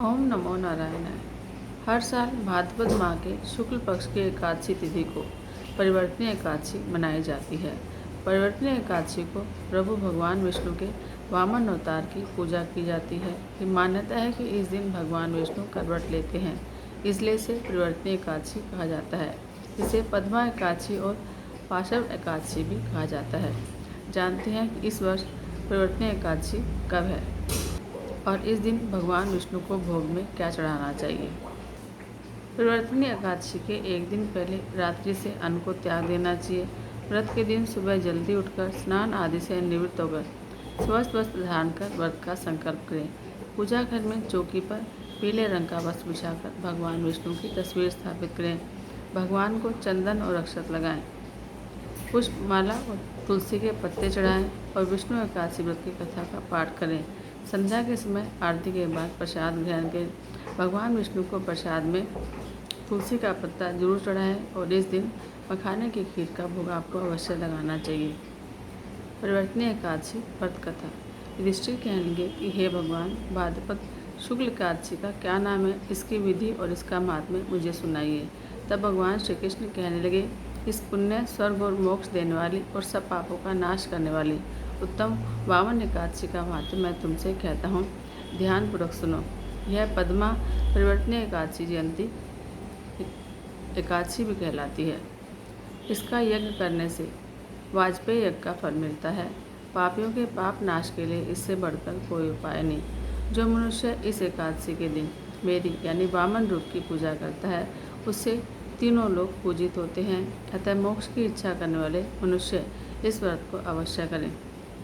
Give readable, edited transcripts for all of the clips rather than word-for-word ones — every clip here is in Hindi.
ओम नमो नारायणाय। हर साल भाद्रपद माह के शुक्ल पक्ष की एकादशी तिथि को परिवर्तनीय एकादशी मनाई जाती है। परिवर्तनीय एकादशी को प्रभु भगवान विष्णु के वामन अवतार की पूजा की जाती है। ये मान्यता है कि इस दिन भगवान विष्णु करवट लेते हैं, इसलिए इसे परिवर्तनीय एकादशी कहा जाता है। इसे पद्मा एकादशी और पाशव एकादशी भी कहा जाता है। जानते हैं कि इस वर्ष परिवर्तनीय एकादशी कब है और इस दिन भगवान विष्णु को भोग में क्या चढ़ाना चाहिए। परिवर्तनीय एकादशी के एक दिन पहले रात्रि से अन्न को त्याग देना चाहिए। व्रत के दिन सुबह जल्दी उठकर स्नान आदि से निवृत्त होकर स्वस्थ वस्त्र धारण कर व्रत का संकल्प करें। पूजा घर में चौकी पर पीले रंग का वस्त्र बिछाकर भगवान विष्णु की तस्वीर स्थापित करें। भगवान को चंदन और अक्षत लगाएं, पुष्पमाला और तुलसी के पत्ते चढ़ाएं और विष्णु एकादशी व्रत की कथा का पाठ करें। संध्या के समय आरती के बाद प्रसाद ग्रहण करें। भगवान विष्णु को प्रसाद में तुलसी का पत्ता जरूर चढ़ाएं और इस दिन मखाने की खीर का भोग आपको अवश्य लगाना चाहिए। परिवर्तनीय एकादशी व्रत कथा। युधिष्ठिर कहने लगे कि हे भगवान, भाद्रपद शुक्ल एकादशी का क्या नाम है, इसकी विधि और इसका महात्म्य मुझे सुनाइए। तब भगवान श्री कृष्ण कहने लगे, इस पुण्य, स्वर्ग और मोक्ष देने वाली और सब पापों का नाश करने वाली उत्तम वामन एकादशी का महात्म्य मैं तुमसे कहता हूँ, ध्यानपूर्वक सुनो। यह पद्मा परिवर्तनीय एकादशी जयंती एकादशी भी कहलाती है। इसका यज्ञ करने से वाजपेयी यज्ञ का फल मिलता है। पापियों के पाप नाश के लिए इससे बढ़कर कोई उपाय नहीं। जो मनुष्य इस एकादशी के दिन मेरी यानी वामन रूप की पूजा करता है, उससे तीनों लोग पूजित होते हैं। अतः मोक्ष की इच्छा करने वाले मनुष्य इस व्रत को अवश्य करें।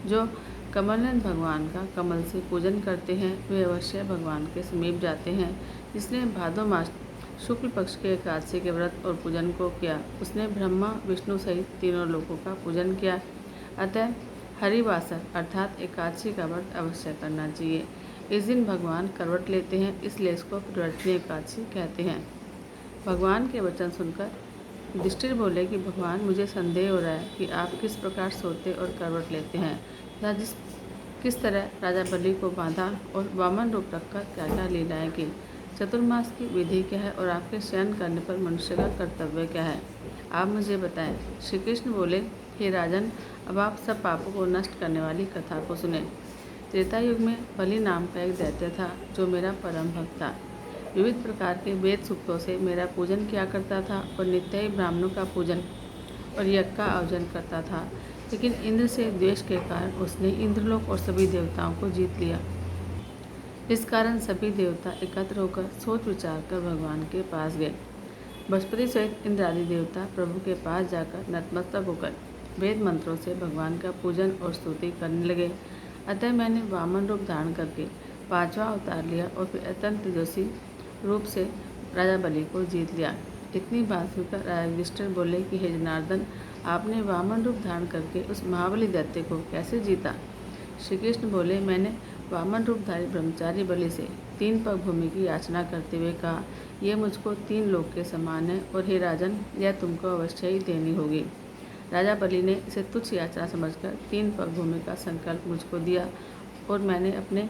जो कमलनयन भगवान का कमल से पूजन करते हैं, वे अवश्य भगवान के समीप जाते हैं। जिसने भादो मास शुक्ल पक्ष के एकादशी के व्रत और पूजन को किया, उसने ब्रह्मा विष्णु सहित तीनों लोगों का पूजन किया। अतः हरिवासर अर्थात एकादशी का व्रत अवश्य करना चाहिए। इस दिन भगवान करवट लेते हैं, इसलिए इसको परिवर्तनीय एकादशी कहते हैं। भगवान के वचन सुनकर युधिष्ठिर बोले कि भगवान, मुझे संदेह हो रहा है कि आप किस प्रकार सोते और करवट लेते हैं या किस तरह राजा बलि को बांधा और वामन रूप रखकर क्या क्या लीलाएं की। चतुर्मास की विधि क्या है और आपके शयन करने पर मनुष्य का कर्तव्य क्या है, आप मुझे बताएं। श्री कृष्ण बोले, हे राजन, अब आप सब पापों को नष्ट करने वाली कथा को सुने। त्रेता युग में बलि नाम का एक दैत्य था, जो मेरा परम भक्त था। विविध प्रकार के वेद सूक्तों से मेरा पूजन किया करता था और नित्य ही ब्राह्मणों का पूजन और यज्ञ का आयोजन करता था। लेकिन इंद्र से द्वेष के कारण उसने इंद्रलोक और सभी देवताओं को जीत लिया। इस कारण सभी देवता एकत्र होकर सोच विचार कर भगवान के पास गए। बृहस्पति सहित इंद्र आदि देवता प्रभु के पास जाकर नतमस्तक होकर वेद मंत्रों से भगवान का पूजन और स्तुति करने लगे। अतः मैंने वामन रूप धारण करके पांचवा अवतार लिया और फिर अत्यंत तेजस्वी रूप से राजा बलि को जीत लिया। इतनी बात सुनकर राजा युधिष्ठिर बोले कि हे जनार्दन, आपने वामन रूप धारण करके उस महाबली दैत्य को कैसे जीता। श्री कृष्ण बोले, मैंने वामन रूपधारी ब्रह्मचारी बलि से 3 पग भूमि की याचना करते हुए कहा, यह मुझको 3 लोक के समान है और हे राजन, यह तुमको अवश्य ही देनी होगी। राजा बलि ने इसे तुच्छ याचना समझकर 3 पग भूमि का संकल्प मुझको दिया और मैंने अपने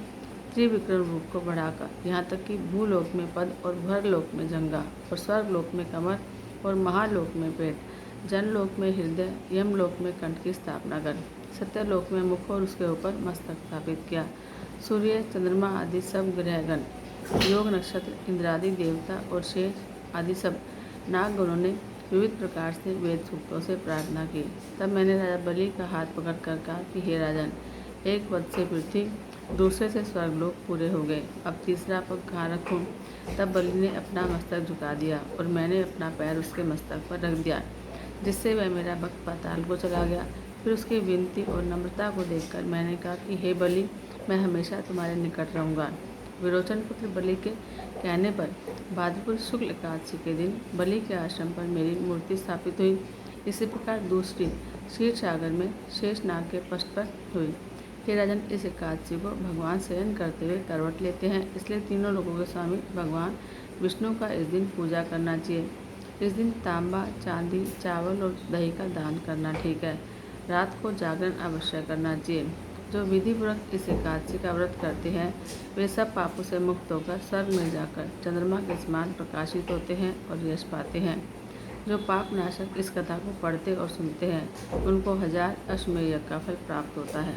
त्रिविक्रम रूप को बढ़ाकर यहाँ तक कि भूलोक में पद और भरलोक में जंघा और स्वर्गलोक में कमर और महालोक में पेट, जनलोक में हृदय, यमलोक में कंठ की स्थापना कर सत्यलोक में मुख और उसके ऊपर मस्तक स्थापित किया। सूर्य, चंद्रमा आदि सब ग्रहगण, योग नक्षत्र, इंद्रादि देवता और शेष आदि सब नागगणों ने विविध प्रकार से वेद सूक्तों से प्रार्थना की। तब मैंने राजा बलि का हाथ पकड़ कर कहा कि हे राजन, एक पद से पृथ्वी, दूसरे से स्वर्गलोक पूरे हो गए, अब तीसरा पग कहाँ रखूँ। तब बलि ने अपना मस्तक झुका दिया और मैंने अपना पैर उसके मस्तक पर रख दिया, जिससे वह मेरा भक्त पाताल को चला गया। फिर उसकी विनती और नम्रता को देखकर मैंने कहा कि हे बलि, मैं हमेशा तुम्हारे निकट रहूँगा। विरोचन पुत्र बलि के कहने पर भाद्रपद शुक्ल एकादशी के दिन बलि के आश्रम पर मेरी मूर्ति स्थापित हुई। इसी प्रकार दूसरी क्षीर सागर में शेष नाग के पष्ठ पर हुई। हे राजन, इस एकादशी को भगवान शयन करते हुए करवट लेते हैं, इसलिए तीनों लोगों के स्वामी भगवान विष्णु का इस दिन पूजा करना चाहिए। इस दिन तांबा, चांदी, चावल और दही का दान करना ठीक है। रात को जागरण अवश्य करना चाहिए। जो विधिपूर्वक इस एकादशी का व्रत करते हैं वे सब पापों से मुक्त होकर स्वर्ग में जाकर चंद्रमा के समान प्रकाशित होते हैं और यश पाते हैं। जो पाप नाशक इस कथा को पढ़ते और सुनते हैं उनको 1000 अश्वमेध यज्ञ का फल प्राप्त होता है।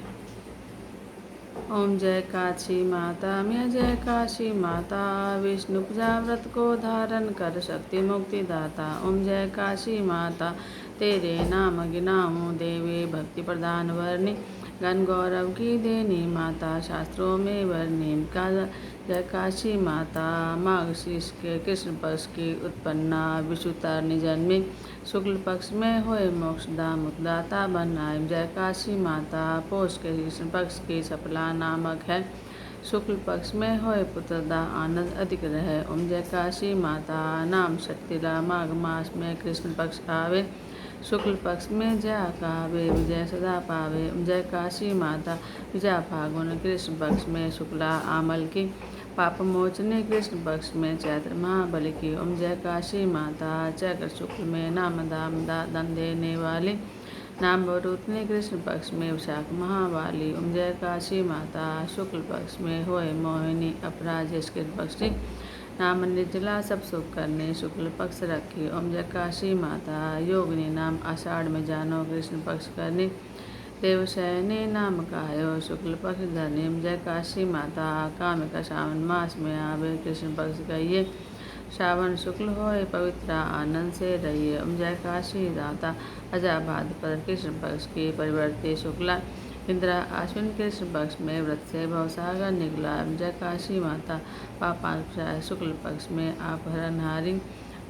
ओम जय काशी माता मैं जय काशी माता, विष्णु पूजा व्रत को धारण कर शक्ति मुक्ति दाता। ओम जय काशी माता तेरे नाम गिनाऊं देवी, भक्ति प्रदान वर्णि गण गौरव की देनी माता, शास्त्रों में वर्णि का। जय काशी माता माघ शीर्ष के कृष्ण पक्ष की उत्पन्ना, विषुतरणी जन्मी शुक्ल पक्ष में होए मोक्षदा मुक्तिदाता बनाए। जय काशी माता पौष के कृष्ण पक्ष की सफला नामक है, शुक्ल पक्ष में होए पुत्रदा आनंद अधिक रहे। ओम जय काशी माता नाम शक्तिला माघ मास में कृष्ण पक्ष आवे, शुक्ल पक्ष में जया कावे विजय सदा पावे। ओम जय काशी माता विजय फागुन कृष्ण पक्ष में शुक्ला आमल की, पाप मोचने कृष्ण पक्ष में चैत्र महाबली की। ओम जय काशी माता चैत्र शुक्ल में नाम दाम दन देने वाली, नाम बरूतने कृष्ण पक्ष में विशाख महावाली। ओम जय काशी माता शुक्ल पक्ष में होए मोहिनी अपराजेश कृष्ण पक्ष की, नाम निर्जला सब सुख करने शुक्ल पक्ष रखी। ओम जय काशी माता योगिनी नाम आषाढ़ में जानो कृष्ण पक्ष करने, देवशयनी नाम कायो शुक्ल पक्ष धरनी। ओम जय काशी माता कामिका श्रावण मास में आवे कृष्ण पक्ष कहिए, श्रावण शुक्ल होए पवित्र आनंद से रहिए। ओम जय काशी दाता अजा भाद्रपद कृष्ण पक्ष की परिवर्ती शुक्ला, इंद्रा आश्विन कृष्ण पक्ष में व्रत से भवसागर निकला। ओम जय काशी माता पापाक्षाय शुक्ल पक्ष में अपहरणहारी,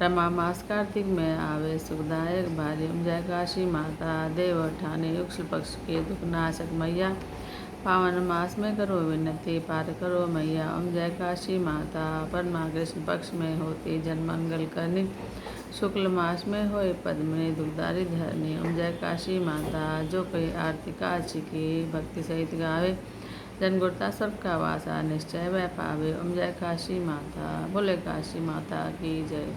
रमा मास कार्तिक में आवे सुखदायक भारी। ओम जय काशी माता देव ठाने युक्ल पक्ष के दुखनाशक मैया, पावन मास में करो विनती पार करो मैया। ओम जय काशी माता परमा कृष्ण पक्ष में होती जन मंगल करनी, शुक्ल मास में होए पद्मिनी दुखदारी धरनी। ओम जय काशी माता जो कोई आरती काशी की भक्ति सहित गावे, जन गुरता स्वर्ग का वासा निश्चय वह पावे। ओम जय काशी माता बोले काशी माता की जय।